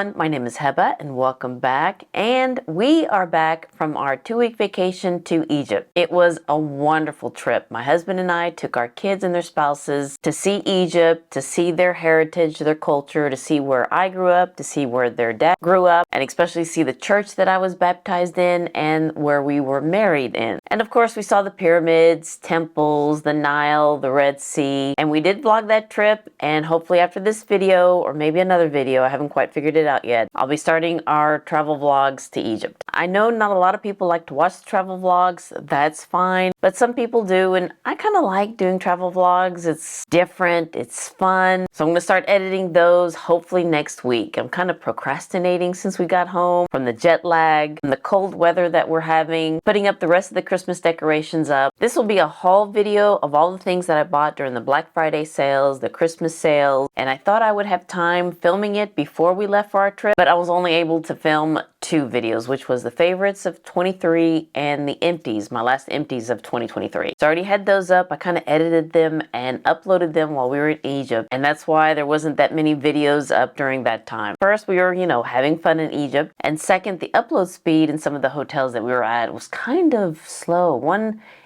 everyone, my name is Heba and welcome back. And we are back from our 2-week vacation to Egypt. It was a wonderful trip. My husband and I took our kids and their spouses to see Egypt, to see their heritage, their culture, to see where I grew up, to see where their dad grew up, and especially see the church that I was baptized in and where we were married in. And of course we saw the pyramids, temples, the Nile, the Red Sea, and we did vlog that trip. And hopefully after this video, or maybe another video, I haven't quite figured it out yet, I'll be starting our travel vlogs to Egypt. I know not a lot of people like to watch the travel vlogs, that's fine, but some people do, and I kind of like doing travel vlogs. It's different, it's fun, so I'm going to start editing those hopefully next week. I'm kind of procrastinating since we got home from the jet lag and the cold weather that we're having, putting up the rest of the Christmas decorations up. This will be a haul video of all the things that I bought during the Black Friday sales, the Christmas sales, and I thought I would have time filming it before we left for our trip, but I was only able to film 2 videos, which was the favorites of 23 and the empties, my last empties of 2023. So I already had those up. I kind of edited them and uploaded them while we were in Egypt, and that's why there wasn't that many videos up during that time. First, we were, having fun in Egypt, and second, the upload speed in some of the hotels that we were at was kind of slow.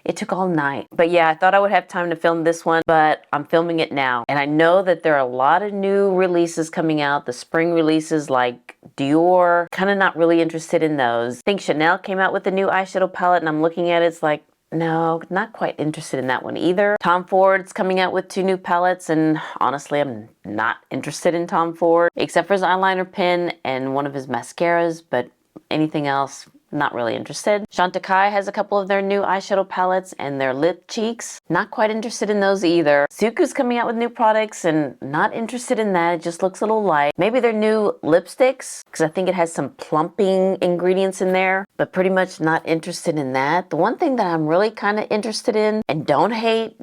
It took all night. But yeah, I thought I would have time to film this one, but I'm filming it now. And I know that there are a lot of new releases coming out, the spring releases like Dior, kind of not really interested in those. I think Chanel came out with a new eyeshadow palette and I'm looking at it, it's like, no, not quite interested in that one either. Tom Ford's coming out with 2 new palettes, and honestly, I'm not interested in Tom Ford, except for his eyeliner pen and one of his mascaras, but anything else, not really interested. Chantecaille has a couple of their new eyeshadow palettes and their lip cheeks. Not quite interested in those either. Suku's coming out with new products and not interested in that. It just looks a little light. Maybe their new lipsticks, because I think it has some plumping ingredients in there, but pretty much not interested in that. The one thing that I'm really kind of interested in, and don't hate,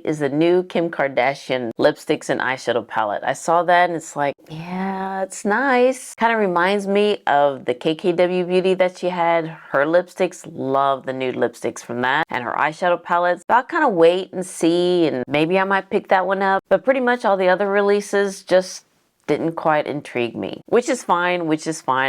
is the new Kim Kardashian lipsticks and eyeshadow palette. I saw that and it's like, yeah, it's nice. Kind of reminds me of the KKW Beauty that she had. Her lipsticks, love the nude lipsticks from that, and her eyeshadow palettes. But I'll kind of wait and see, and maybe I might pick that one up. But pretty much all the other releases just didn't quite intrigue me, which is fine.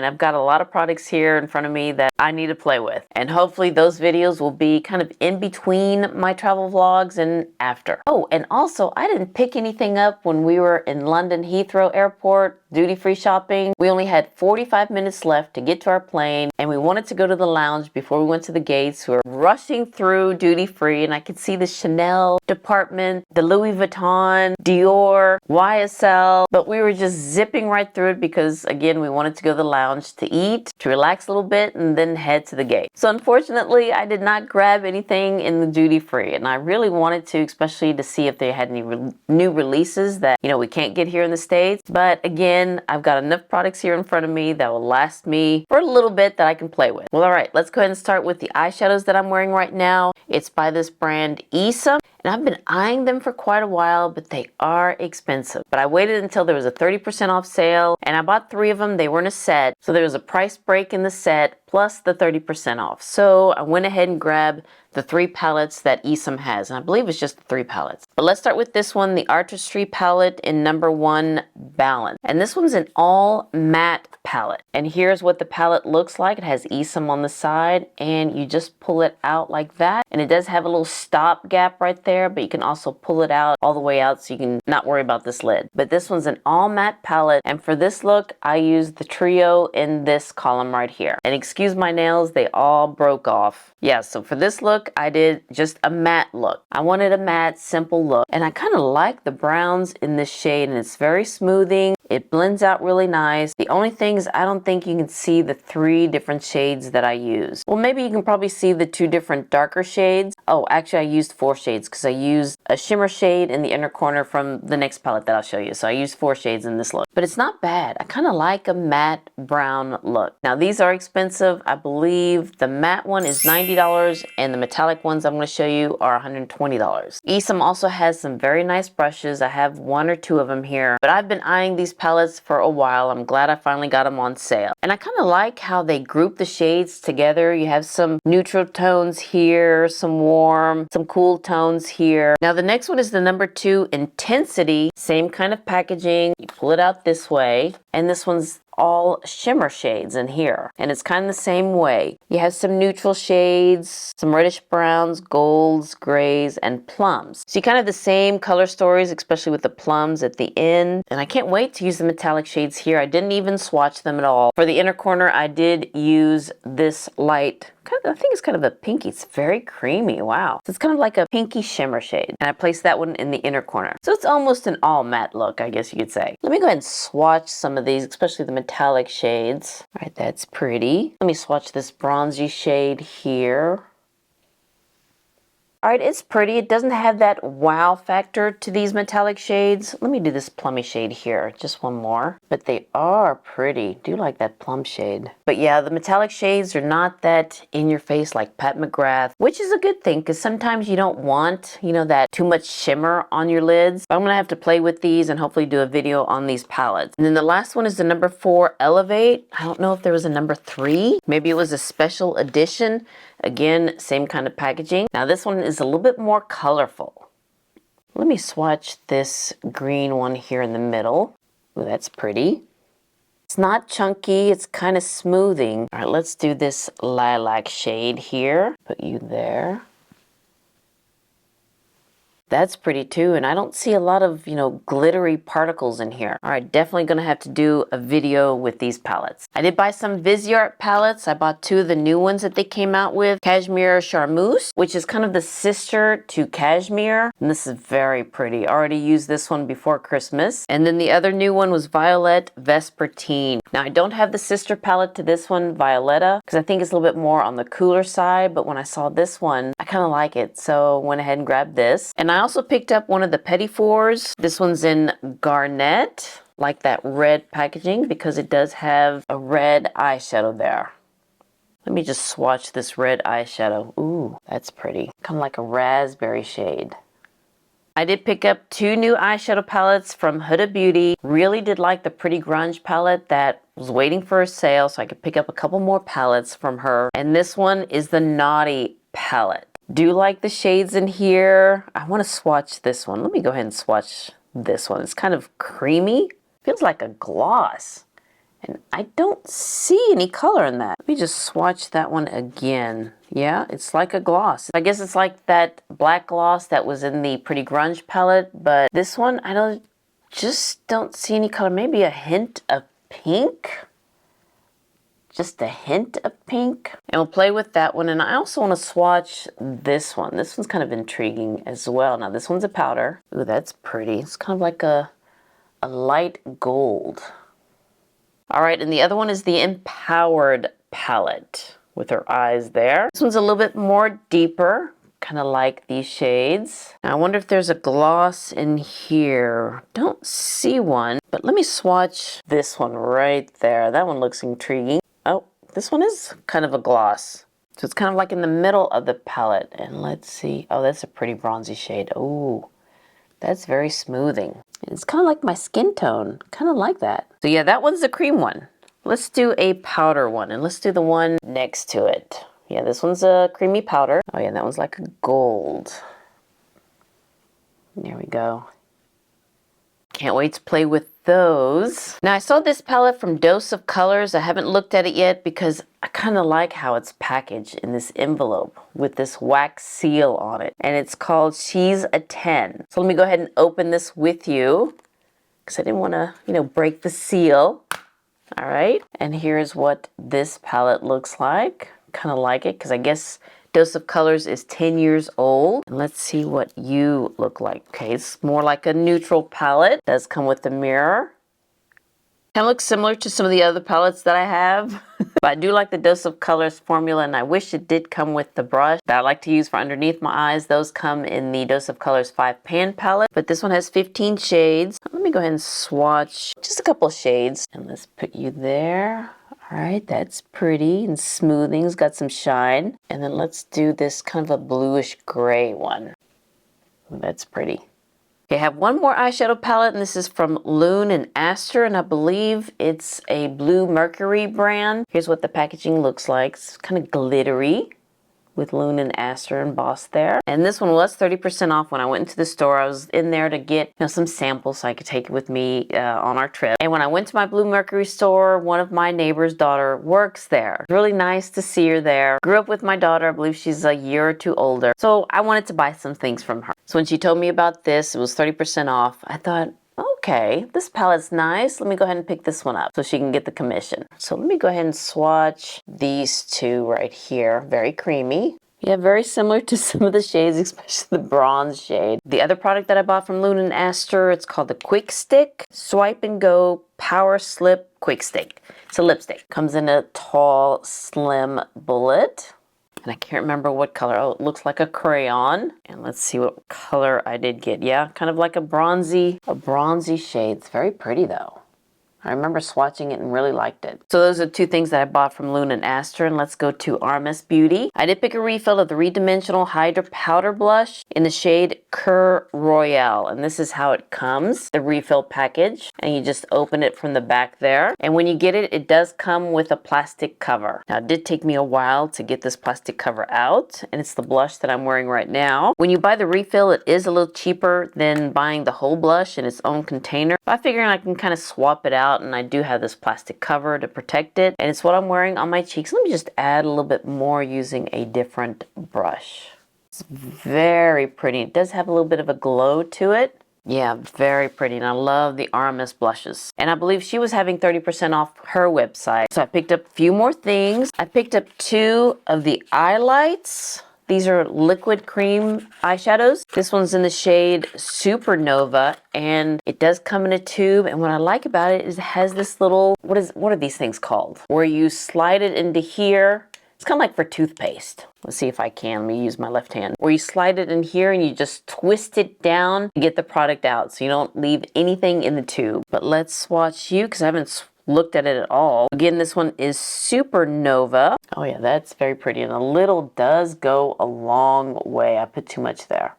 I've got a lot of products here in front of me that I need to play with, and hopefully those videos will be kind of in between my travel vlogs and after. Oh, and also I didn't pick anything up when we were in London Heathrow Airport duty-free shopping. We only had 45 minutes left to get to our plane, and we wanted to go to the lounge before we went to the gates. We were rushing through duty-free, and I could see the Chanel department, the Louis Vuitton, Dior, YSL, but we were just zipping right through it because, again, we wanted to go to the lounge to eat, to relax a little bit, and then head to the gate. So unfortunately, I did not grab anything in the duty-free, and I really wanted to, especially to see if they had any new releases that, we can't get here in the States. But again, I've got enough products here in front of me that will last me for a little bit that I can play with. Well, all right, let's go ahead and start with the eyeshadows that I'm wearing right now. It's by this brand Esum, and I've been eyeing them for quite a while, but they are expensive. But I waited until there was a 30% off sale, and I bought 3 of them. They were in a set, so there was a price break in the set plus the 30% off. So I went ahead and grabbed the 3 palettes that Esum has, and I believe it's just the 3 palettes. But let's start with this one, the Artistry palette in number 1, Balance. And this one's an all matte palette. And here's what the palette looks like. It has Esum on the side, and you just pull it out like that. And it does have a little stop gap right there, but you can also pull it out all the way out so you can not worry about this lid. But this one's an all matte palette, and for this look, I used the trio in this column right here. And excuse my nails, they all broke off. Yeah, so for this look, I did just a matte look. I wanted a matte, simple look, and I kind of like the browns in this shade, and it's very smoothing. It blends out really nice. The only thing is I don't think you can see the 3 different shades that I use. Well, maybe you can probably see the 2 different darker shades. Oh, actually I used 4 shades because I used a shimmer shade in the inner corner from the next palette that I'll show you. So I used 4 shades in this look, but it's not bad. I kind of like a matte brown look. Now these are expensive. I believe the matte one is $90 and the metallic ones I'm going to show you are $120. Esum also has some very nice brushes. I have 1 or 2 of them here, but I've been eyeing these palettes for a while. I'm glad I finally got them on sale. And I kind of like how they group the shades together. You have some neutral tones here, some warm, some cool tones here. Now the next one is the number 2, Intensity. Same kind of packaging. You pull it out this way. And this one's all shimmer shades in here. And it's kind of the same way. You have some neutral shades, some reddish browns, golds, grays, and plums. So you kind of have the same color stories, especially with the plums at the end. And I can't wait to use the metallic shades here. I didn't even swatch them at all. For the inner corner, I did use this light, I think it's kind of a pinky. It's very creamy. Wow. So it's kind of like a pinky shimmer shade. And I placed that one in the inner corner. So it's almost an all matte look, I guess you could say. Let me go ahead and swatch some of these, especially the metallic shades. All right, that's pretty. Let me swatch this bronzy shade here. All right, it's pretty. It doesn't have that wow factor to these metallic shades. Let me do this plummy shade here, just one more. But they are pretty. Do like that plum shade. But yeah, the metallic shades are not that in your face like Pat McGrath, which is a good thing because sometimes you don't want, you know, that too much shimmer on your lids. But I'm gonna have to play with these and hopefully do a video on these palettes. And then the last one is the number 4 Elevate. I don't know if there was a number 3. Maybe it was a special edition. Again, same kind of packaging. Now this one is a little bit more colorful. Let me swatch this green one here in the middle. Ooh, that's pretty. It's not chunky, it's kind of smoothing. All right, let's do this lilac shade here. Put you there. That's pretty too, and I don't see a lot of, you know, glittery particles in here. All right, definitely gonna have to do a video with these palettes. I did buy some Viseart palettes. I bought 2 of the new ones that they came out with. Cashmere Charmeuse, which is kind of the sister to Cashmere. And this is very pretty. I already used this one before Christmas. And then the other new one was Violet Vespertine. Now I don't have the sister palette to this one, Violetta, because I think it's a little bit more on the cooler side, but when I saw this one, I kind of like it. So went ahead and grabbed this. And I also picked up one of the Petit Fours. This one's in Garnet, like that red packaging, because it does have a red eyeshadow there. Let me just swatch this red eyeshadow. Ooh, that's pretty. Kind of like a raspberry shade. I did pick up 2 new eyeshadow palettes from Huda Beauty. Really did like the Pretty Grunge palette that was waiting for a sale so I could pick up a couple more palettes from her. And this one is the Naughty palette. Do like the shades in here. I want to swatch this one. Let me go ahead and swatch this one. It's kind of creamy. Feels like a gloss. And I don't see any color in that. Let me just swatch that one again. Yeah, it's like a gloss. I guess it's like that black gloss that was in the Pretty Grunge palette. But this one, I just don't see any color. Maybe a hint of pink. Just a hint of pink. And we'll play with that one. And I also want to swatch this one. This one's kind of intriguing as well. Now this one's a powder. Ooh, that's pretty. It's kind of like a light gold. All right, and the other one is the Empowered palette with her eyes there. This one's a little bit more deeper, kind of like these shades. Now I wonder if there's a gloss in here. Don't see one, but let me swatch this one right there. That one looks intriguing. Oh, this one is kind of a gloss. So it's kind of like in the middle of the palette. And let's see. Oh, that's a pretty bronzy shade. Oh, that's very smoothing. It's kind of like my skin tone. Kind of like that. So yeah, that one's the cream one. Let's do a powder one. And let's do the one next to it. Yeah, this one's a creamy powder. Oh yeah, that one's like a gold. There we go. Can't wait to play with those. Now I saw this palette from Dose of Colors. I haven't looked at it yet because I kind of like how it's packaged in this envelope with this wax seal on it. And it's called She's a 10. So let me go ahead and open this with you because I didn't want to, you know, break the seal. All right. And here's what this palette looks like. Kind of like it because I guess Dose of Colors is 10 years old. And let's see what you look like. Okay, it's more like a neutral palette. It does come with the mirror. Kind of looks similar to some of the other palettes that I have. But I do like the Dose of Colors formula, and I wish it did come with the brush that I like to use for underneath my eyes. Those come in the Dose of Colors 5-pan palette. But this one has 15 shades. Let me go ahead and swatch just a couple shades. And let's put you there. All right, that's pretty and smoothing. It's got some shine. And then let's do this kind of a bluish gray one. That's pretty. Okay, I have one more eyeshadow palette, and this is from Lune and Astor, and I believe it's a Blue Mercury brand. Here's what the packaging looks like. It's kind of glittery. with Lune and Astor embossed there. And this one was 30% off when I went into the store. I was in there to get some samples so I could take it with me on our trip. And when I went to my Blue Mercury store, one of my neighbor's daughter works there. Really nice to see her there. Grew up with my daughter. I believe she's a year or two older. So I wanted to buy some things from her. So when she told me about this, it was 30% off. I thought, okay, this palette's nice. Let me go ahead and pick this one up so she can get the commission. So let me go ahead and swatch these two right here. Very creamy. Yeah, very similar to some of the shades, especially the bronze shade. The other product that I bought from Lune and Astor, it's called the Quick Stick Swipe and Go Power Slip Quick Stick. It's a lipstick. Comes in a tall, slim bullet. And I can't remember what color. Oh, it looks like a crayon. And let's see what color I did get. Yeah, kind of like a bronzy shade. It's very pretty though. I remember swatching it and really liked it. So those are two things that I bought from Lune and Astor. And let's go to RMS Beauty. I did pick a refill of the 3-dimensional Hydra Powder Blush in the shade Cur Royale. And this is how it comes, the refill package. And you just open it from the back there. And when you get it, it does come with a plastic cover. Now, it did take me a while to get this plastic cover out. And it's the blush that I'm wearing right now. When you buy the refill, it is a little cheaper than buying the whole blush in its own container. I figure I can kind of swap it out. And I do have this plastic cover to protect it. And it's what I'm wearing on my cheeks. Let me just add a little bit more using a different brush. It's very pretty. It does have a little bit of a glow to it. Yeah, very pretty. And I love the RMS blushes. And I believe she was having 30% off her website. So I picked up a few more things. I picked up 2 of the eye lights. These are liquid cream eyeshadows. This one's in the shade Supernova, and it does come in a tube. And what I like about it is it has this little, what are these things called? Where you slide it into here. It's kind of like for toothpaste. Let's see if I can. Let me use my left hand. Where you slide it in here and you just twist it down to get the product out so you don't leave anything in the tube. But let's swatch you because I haven't looked at it at all. Again, this one is Supernova. Oh yeah, that's very pretty. And a little does go a long way. I put too much there.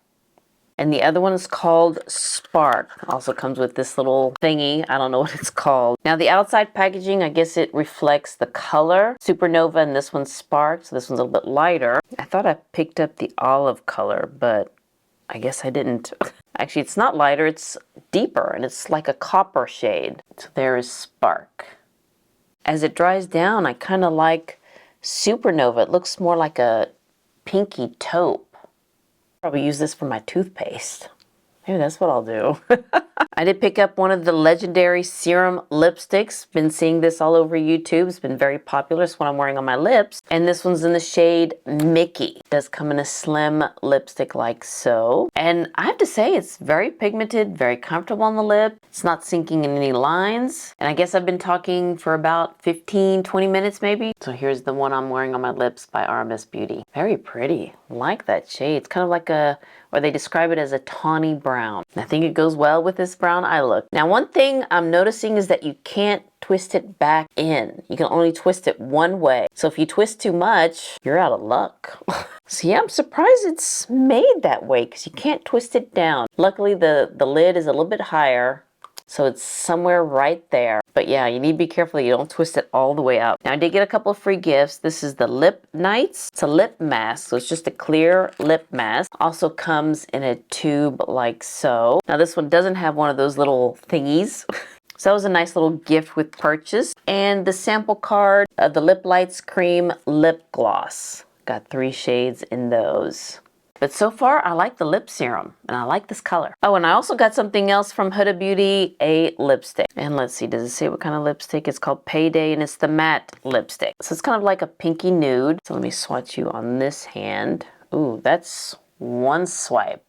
And the other one is called Spark. Also comes with this little thingy. I don't know what it's called. Now the outside packaging, I guess it reflects the color. Supernova, and this one's Spark. So this one's a little bit lighter. I thought I picked up the olive color, but I guess I didn't. Actually, it's not lighter, it's deeper, and it's like a copper shade. So there is Spark. As it dries down, I kind of like Supernova. It looks more like a pinky taupe. Probably use this for my toothpaste. Maybe that's what I'll do. I did pick up one of the legendary serum lipsticks. Been seeing this all over YouTube. It's been very popular. It's what I'm wearing on my lips. And this one's in the shade Mickey. It does come in a slim lipstick like so. And I have to say it's very pigmented, very comfortable on the lip. It's not sinking in any lines. And I guess I've been talking for about 15, 20 minutes maybe. So here's the one I'm wearing on my lips by RMS Beauty. Very pretty. I like that shade. It's kind of like or they describe it as a tawny brown. I think it goes well with this brown eye look. Now, one thing I'm noticing is that you can't twist it back in. You can only twist it one way. So if you twist too much, you're out of luck. So yeah, I'm surprised it's made that way because you can't twist it down. Luckily, the lid is a little bit higher, so it's somewhere right there. But yeah, you need to be careful you don't twist it all the way up. Now, I did get a couple of free gifts. This is the Lip Nights. It's a lip mask, so it's just a clear lip mask. Also comes in a tube like so. Now, this one doesn't have one of those little thingies. So that was a nice little gift with purchase. And the sample card of the Lip Lights Cream Lip Gloss. Got 3 shades in those. But so far, I like the lip serum, and I like this color. Oh, and I also got something else from Huda Beauty, a lipstick. And let's see, does it say what kind of lipstick? It's called Payday, and it's the matte lipstick. So it's kind of like a pinky nude. So let me swatch you on this hand. Ooh, that's one swipe.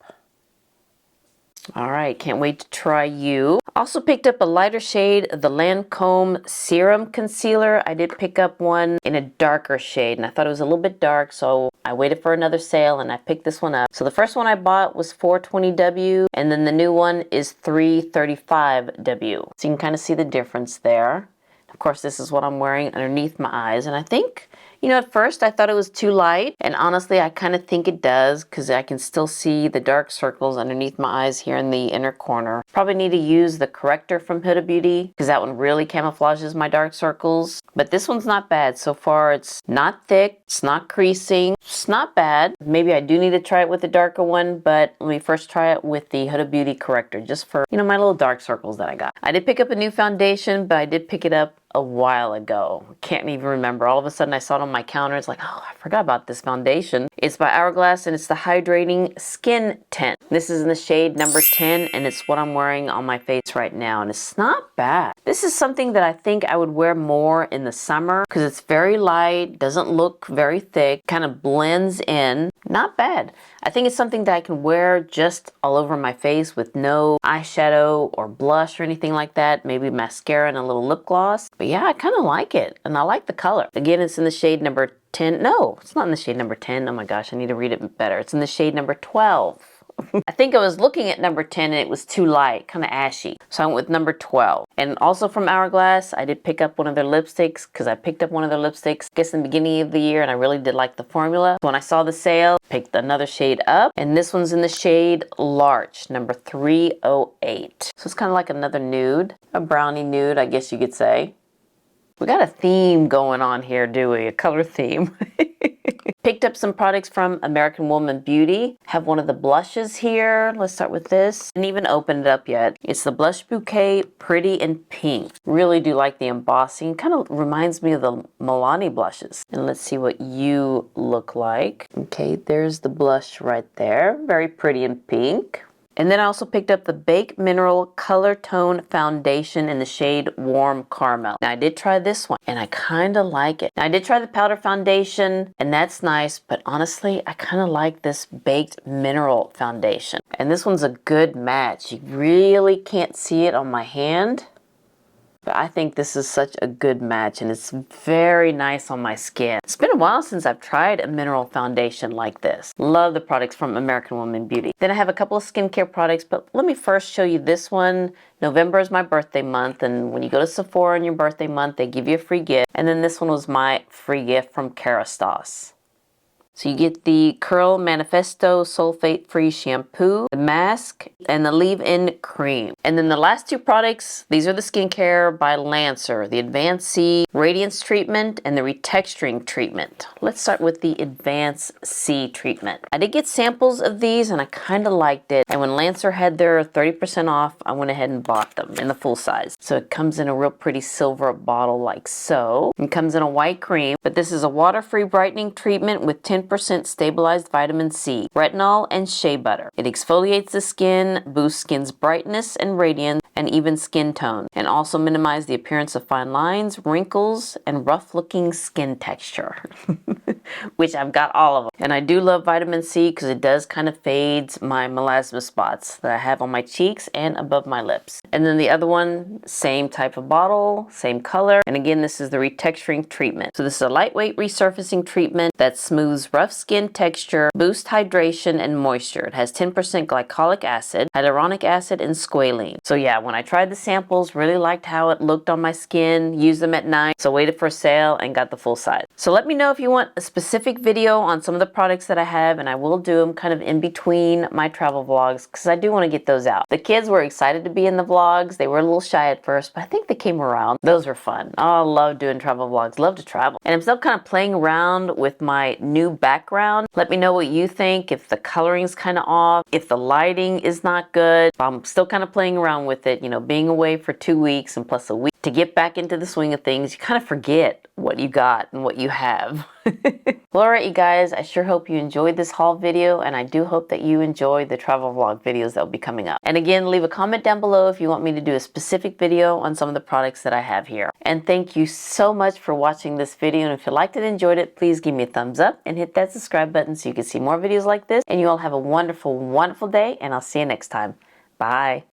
All right, can't wait to try you. Also picked up a lighter shade of the Lancome Serum Concealer. I did pick up one in a darker shade, and I thought it was a little bit dark, so I waited for another sale, and I picked this one up. So the first one I bought was $420W, and then the new one is $335W. So you can kind of see the difference there. Of course, this is what I'm wearing underneath my eyes, and I think You know, at first I thought it was too light, and honestly I kind of think it does because I can still see the dark circles underneath my eyes here in the inner corner. Probably need to use the corrector from Huda Beauty because that one really camouflages my dark circles. But this one's not bad. So far it's not thick, it's not creasing, it's not bad. Maybe I do need to try it with the darker one, but let me first try it with the Huda Beauty corrector just for, you know, my little dark circles that I got. I did pick up a new foundation, but I did pick it up a while ago. Can't even remember. All of a sudden I saw it on my counter. It's like, oh, I forgot about this foundation. It's by Hourglass and it's the Hydrating Skin Tint. This is in the shade number 10 and it's what I'm wearing on my face right now and it's not bad. This is something that I think I would wear more in the summer because it's very light, doesn't look very thick, kind of blends in. Not bad. I think it's something that I can wear just all over my face with no eyeshadow or blush or anything like that. Maybe mascara and a little lip gloss. But yeah, I kind of like it. And I like the color. Again, it's in the shade number 10. No, it's not in the shade number 10. Oh my gosh, I need to read it better. It's in the shade number 12. I think I was looking at number 10 and it was too light, kind of ashy. So I went with number 12. And also from Hourglass, I did pick up one of their lipsticks because I picked up one of their lipsticks, I guess in the beginning of the year, and I really did like the formula. When I saw the sale, picked another shade up, and this one's in the shade Larch, number 308. So it's kind of like another nude, a brownie nude, I guess you could say. We got a theme going on here, do we? A color theme. Picked up some products from American Woman Beauty. Have one of the blushes here. Let's start with this. Didn't even open it up yet. It's the Blush Bouquet Pretty in Pink. Really do like the embossing. Kind of reminds me of the Milani blushes. And let's see what you look like. Okay, there's the blush right there. Very pretty in pink. And then I also picked up the Baked Mineral Color Tone Foundation in the shade Warm Caramel. Now I did try this one and I kind of like it. Now I did try the powder foundation and that's nice, but honestly I kind of like this Baked Mineral Foundation. And this one's a good match. You really can't see it on my hand. But I think this is such a good match and it's very nice on my skin. It's been a while since I've tried a mineral foundation like this. Love the products from American Woman Beauty. Then I have a couple of skincare products, but let me first show you this one. November is my birthday month, and when you go to Sephora in your birthday month, they give you a free gift. And then this one was my free gift from Kerastase. So you get the Curl Manifesto Sulfate-Free Shampoo, the mask, and the leave-in cream. And then the last two products, these are the skincare by Lancer, the Advanced C Radiance Treatment and the Retexturing Treatment. Let's start with the Advanced C treatment. I did get samples of these and I kind of liked it. And when Lancer had their 30% off, I went ahead and bought them in the full size. So it comes in a real pretty silver bottle like so. It comes in a white cream, but this is a water-free brightening treatment with 10% stabilized vitamin C, retinol, and shea butter. It exfoliates the skin, boosts skin's brightness and radiance, and even skin tone, and also minimize the appearance of fine lines, wrinkles, and rough-looking skin texture, which I've got all of them. And I do love vitamin C because it does kind of fades my melasma spots that I have on my cheeks and above my lips. And then the other one, same type of bottle, same color, and again, this is the retexturing treatment. So this is a lightweight resurfacing treatment that smooths rough skin texture, boosts hydration and moisture. It has 10% glycolic acid, hyaluronic acid, and squalene. So yeah, when I tried the samples, really liked how it looked on my skin, used them at night, so waited for a sale and got the full size. So let me know if you want a specific video on some of the products that I have, and I will do them kind of in between my travel vlogs because I do want to get those out. The kids were excited to be in the vlogs. They were a little shy at first, but I think they came around. Those were fun. Oh, I love doing travel vlogs. Love to travel. And I'm still kind of playing around with my new background. Let me know what you think, if the coloring's kind of off, if the lighting is not good. I'm still kind of playing around with it, you know, being away for 2 weeks and plus a week to get back into the swing of things. You kind of forget what you got and what you have. Well, alright you guys, I sure hope you enjoyed this haul video, and I do hope that you enjoy the travel vlog videos that will be coming up. And again, leave a comment down below if you want me to do a specific video on some of the products that I have here. And thank you so much for watching this video, and if you liked it and enjoyed it, please give me a thumbs up and hit that subscribe button so you can see more videos like this. And you all have a wonderful, wonderful day, and I'll see you next time. Bye.